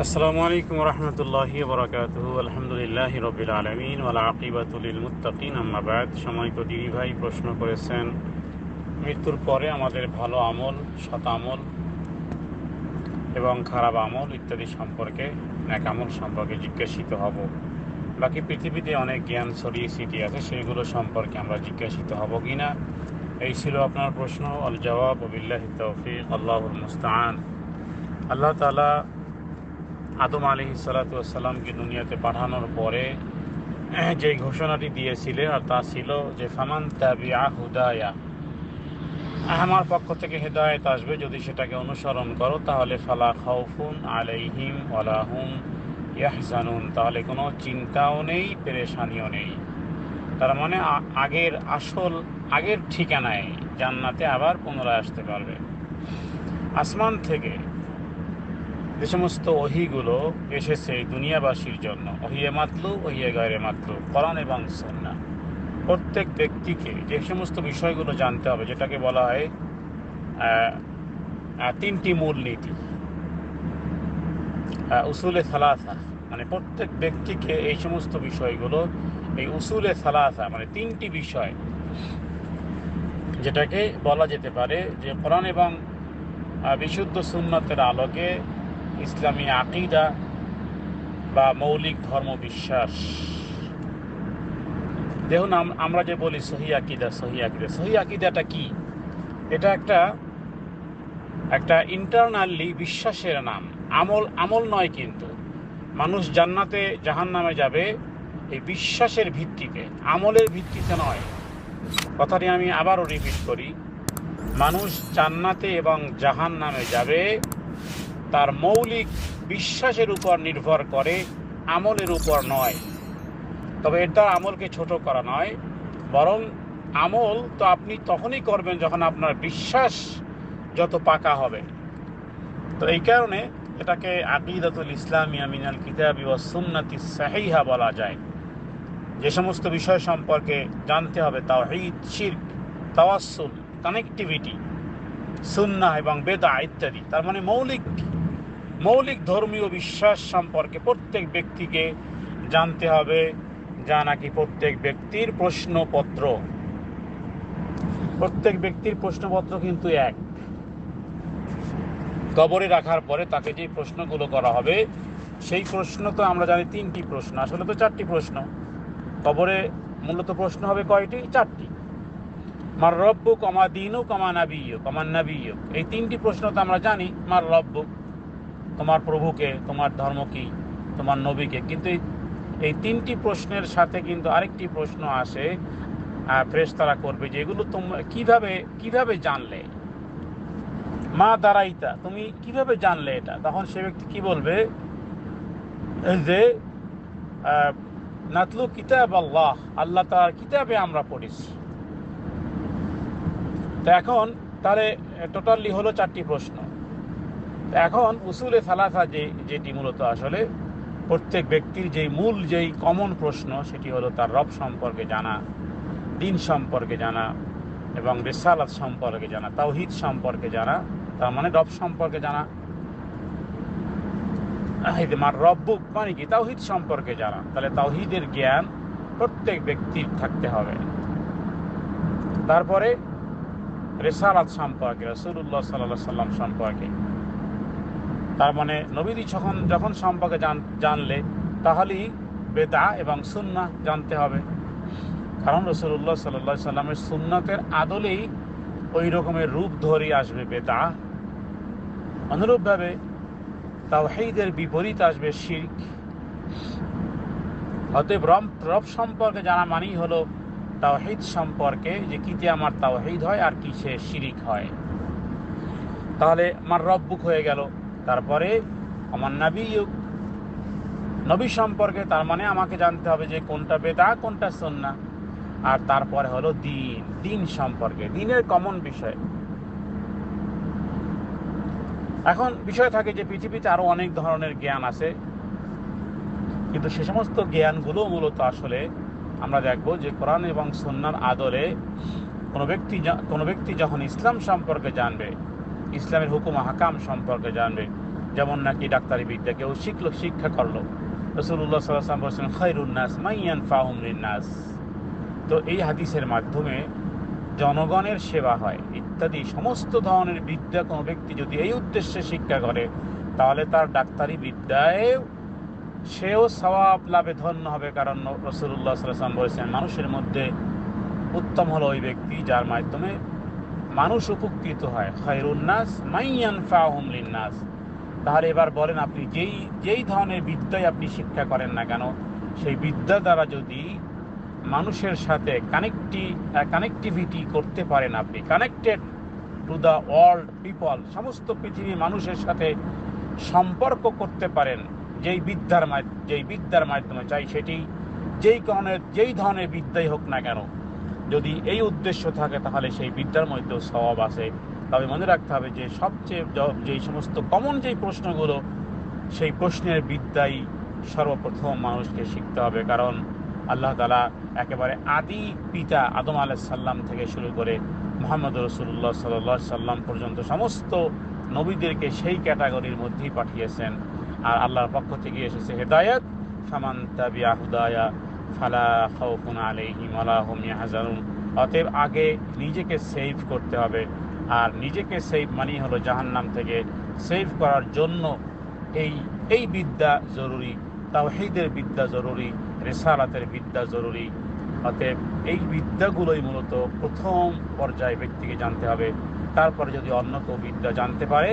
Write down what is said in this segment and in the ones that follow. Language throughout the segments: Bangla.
আসসালামু আলাইকুম রহমতুল্লাহি বরকাতুহু। আলহামদুলিল্লাহি রবিল আলমিন ওয়াল আকিবাতুল লিল মুত্তাকিন, আম্মা বাদ। সম্মানিত দিদি ভাই প্রশ্ন করেছেন, মৃত্যুর পরে আমাদের ভালো আমল, সৎ আমল এবং খারাপ আমল ইত্যাদি সম্পর্কে, নেক আমল সম্পর্কে জিজ্ঞাসিত হব। বাকি পৃথিবীতে অনেক জ্ঞান ছড়িয়ে ছিটিয়ে আছে, সেগুলো সম্পর্কে আমরা জিজ্ঞাসিত হব কিনা, এই ছিল আপনার প্রশ্ন। আল জবাব বিল্লাহি তৌফিক, আল্লাহুল মুস্তাআন। আল্লাহ তাআলা আদম আলাইহিসসালাতুওয়াসসালামকে দুনিয়াতে পাঠানোর পরে যে ঘোষণাটি দিয়েছিলেন, আর তা ছিল যে ফামান তাবিআ হুদায়া, আমার পক্ষ থেকে হেদায়েত আসবে, যদি সেটাকে অনুসরণ করো তাহলে ফালা খাউফুন আলাইহিম ওয়ালা হুম ইয়াহজানুন, তাহলে কোনো চিন্তাও নেই, পেরেশানিও নেই। তার মানে আগের ঠিকানায় জান্নাতে আবার পুনরায় আসতে পারবে। আসমান থেকে যে সমস্ত ওহীগুলো এসেছে দুনিয়াবাসীর জন্য, ওহিয়ে মাতলু ওহিয়ে গায়রে মাতলু, কোরআন এবং সুন্নাহ, প্রত্যেক ব্যক্তিকে যে সমস্ত বিষয়গুলো জানতে হবে, যেটাকে বলা হয় তিনটি মূলনীতি, উসুলে সালাসা, মানে প্রত্যেক ব্যক্তিকে এই সমস্ত বিষয়গুলো, এই উসুলে সালাসা মানে তিনটি বিষয়, যেটাকে বলা যেতে পারে যে কোরআন এবং বিশুদ্ধ সুন্নতের আলোকে ইসলামী আকিদা বা মৌলিক ধর্ম বিশ্বাস। দেখুন, আমরা যে বলি সহি আকিদা, সহি আকিদাটা কি? এটা একটা ইন্টারনালি বিশ্বাসের নাম, আমল নয়। কিন্তু মানুষ জান্নাতে জাহান্নামে যাবে এই বিশ্বাসের ভিত্তিতে, আমলের ভিত্তিতে নয়। কথাটি আমি আবারও রিপিট করি, মানুষ জান্নাতে এবং জাহান্নামে যাবে তার মৌলিক বিশ্বাসের উপর নির্ভর করে, আমলের উপর নয়। তবে এটা আমলকে ছোট করা নয়, বরং আমল তো আপনি তখনই করবেন যখন আপনার বিশ্বাস যত পাকা হবে। তো এই কারণে এটাকে আকিদাতুল ইসলামিয়া মিনাল কিতাবি ওয়াস সুন্নাতি সাহিহা বলা যায়। যে সমস্ত বিষয় সম্পর্কে জানতে হবে, তাওহীদ, শিরক, তাওয়াসসুল, কানেক্টিভিটি, সুন্নাহ এবং বেদা ইত্যাদি, তার মানে মৌলিক ধর্মীয় বিশ্বাস সম্পর্কে প্রত্যেক ব্যক্তিকে জানতে হবে, যা নাকি প্রত্যেক ব্যক্তির প্রশ্নপত্র কিন্তু এক। কবরে রাখার পরে তাকে যে প্রশ্নগুলো করা হবে, সেই প্রশ্ন তো আমরা জানি তিনটি প্রশ্ন, আসলে তো চারটি প্রশ্ন। কবরে মূলত প্রশ্ন হবে কয়টি? চারটি। মার রব্বুক ওমা দীনুক ওমা নাবিয়্যুক ওমা নাবিয়্যুক, এই তিনটি প্রশ্ন তো আমরা জানি। মার রব্বুক, তোমার প্রভুকে, তোমার ধর্ম কি, তোমার নবীকে। কিন্তু এই তিনটি প্রশ্নের সাথে কিন্তু আরেকটি প্রশ্ন আসে, ফেরেশতারা করবে যে এগুলো তোমরা কিভাবে জানলে? মা দারাইতা, তুমি কিভাবে জানলে এটা? তখন সে ব্যক্তি কি বলবে? যে নাতলু কিতাব আল্লাহ, আল্লাহ তাআলার কিতাবে আমরা পড়েছি। তো এখন তাহলে টোটালি হলো চারটি প্রশ্ন। এখন উসুলে সালাসা যেটি মূলত আসলে প্রত্যেক ব্যক্তির যেই কমন প্রশ্ন, সেটি হলো তার রব সম্পর্কে জানা, দ্বীন সম্পর্কে জানা এবং রিসালাত সম্পর্কে জানা, তাওহীদ সম্পর্কে জানা। তার মানে রব সম্পর্কে জানা। মার রব্বুক মানে কি? তাওহীদ সম্পর্কে জানা। তাহলে তাওহীদের জ্ঞান প্রত্যেক ব্যক্তির থাকতে হবে। তারপরে রিসালাত সম্পর্কে, রাসূলুল্লাহ সাল্লাল্লাহু আলাইহি সাল্লাম সম্পর্কে, তার মানে নবীজি যখন সম্পর্কে জানলে তাহলেই বেদা এবং সুন্নাহ জানতে হবে। কারণ রাসূলুল্লাহ সাল্লাল্লাহু আলাইহি সাল্লামের সুন্নাতের আদলেই ওই রকমের রূপ ধরে আসবে বেদা। অনুরূপভাবে তাওহীদের বিপরীত আসবে শিরক। অতএব রব সম্পর্কে জানা মানেই হলো তাওহীদ সম্পর্কে, যে কিতে আমার তাওহীদ হয় আর কিসে শিরক হয়। তাহলে আমার রব্বুক হয়ে গেল। তারপরে আমার নাবিয়্যুক, নবী সম্পর্কে, তার মানে আমাকে জানতে হবে যে কোনটা বেদা কোনটা সুন্নাহ। আর তারপরে হলো দ্বীন সম্পর্কে, দ্বীনের কমন বিষয়। এখন বিষয় থাকে যে পৃথিবীতে আরো অনেক ধরনের জ্ঞান আছে, কিন্তু সে সমস্ত জ্ঞানগুলো মূলত আসলে আমরা দেখব যে কোরআন এবং সুন্নাহর আদলে কোনো ব্যক্তি যখন ইসলাম সম্পর্কে জানবে, ইসলামের হুকুম হাকাম সম্পর্কে জানবে, যেমন নাকি ডাক্তারি বিদ্যা কেউ শিখলো, শিক্ষা করলো, রাসূলুল্লাহ সাল্লাল্লাহু আলাইহি ওয়াসাল্লাম বলেছেন খায়রুন নাস মান ইয়ানফাউহুম লিন-নাস। তো এই হাদিসের মাধ্যমে জনগণের সেবা হয় ইত্যাদি সমস্ত ধরনের বিদ্যা কোনো ব্যক্তি যদি এই উদ্দেশ্যে শিক্ষা করে, তাহলে তার ডাক্তারি বিদ্যায় সেও সওয়াব লাভে ধন্য হবে। কারণ রাসূলুল্লাহ সাল্লাল্লাহু আলাইহি ওয়াসাল্লাম বলেছেন মানুষের মধ্যে উত্তম হলো ওই ব্যক্তি যার মাধ্যমে মানুষ উপকৃত হয়। খায়রুন নাস মান ইয়ানফাউহুম লিন-নাস। তাহলে এবার বলেন, আপনি যেই ধরনের বিদ্যায় আপনি শিক্ষা করেন না কেন, সেই বিদ্যা দ্বারা যদি মানুষের সাথে কানেক্টিভিটি করতে পারেন, আপনি connected to the world people, সমস্ত পৃথিবীর মানুষের সাথে সম্পর্ক করতে পারেন যেই বিদ্যার মাধ্যমে, চাই সেটি যেই ধরনের বিদ্যাই হোক না কেন, যদি এই উদ্দেশ্য থাকে তাহলে সেই বিদ্যার মধ্যেও সওয়াব আছে। তবে মনে রাখতে হবে যে সবচেয়ে যেই সমস্ত কমন যেই প্রশ্নগুলো, সেই প্রশ্নের বিদ্যাই সর্বপ্রথম মানুষকে শিখতে হবে। কারণ আল্লাহ তাআলা একেবারে আদি পিতা আদম আলাইহিস সালাম থেকে শুরু করে মুহাম্মদ রাসূলুল্লাহ সাল্লাল্লাহু আলাইহি সাল্লাম পর্যন্ত সমস্ত নবীদেরকে সেই ক্যাটাগরির মধ্যেই পাঠিয়েছেন। আর আল্লাহর পক্ষ থেকে এসেছে হেদায়েত, ফামান তাবিআ হুদায়া ফালা খাউফুন আলাইহিম ওয়ালা হুম ইয়াহজানুন। অতএব আগে নিজেকে সেভ করতে হবে, আর নিজেকে সেভ মানে হলো জাহান্নাম থেকে সেভ করার জন্য এই বিদ্যা জরুরি, তাওহীদের বিদ্যা জরুরি, রিসালাতের বিদ্যা জরুরি। অতএব এই বিদ্যাগুলোই মূলত প্রথম পর্যায়ে ব্যক্তিকে জানতে হবে। তারপরে যদি অন্য কেউ বিদ্যা জানতে পারে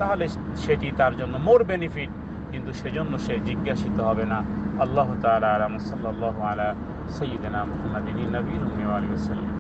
তাহলে সেটি তার জন্য মোর বেনিফিট, কিন্তু সেজন্য সে জিজ্ঞাসিত হবে না। আল্লাহ তাআলা আ'লাম। সাল্লাল্লাহু আলা সাইয়্যিদিনা মুহাম্মাদিন নবিয়্যিল উম্মি ওয়া আলিহি ওয়াসাল্লাম।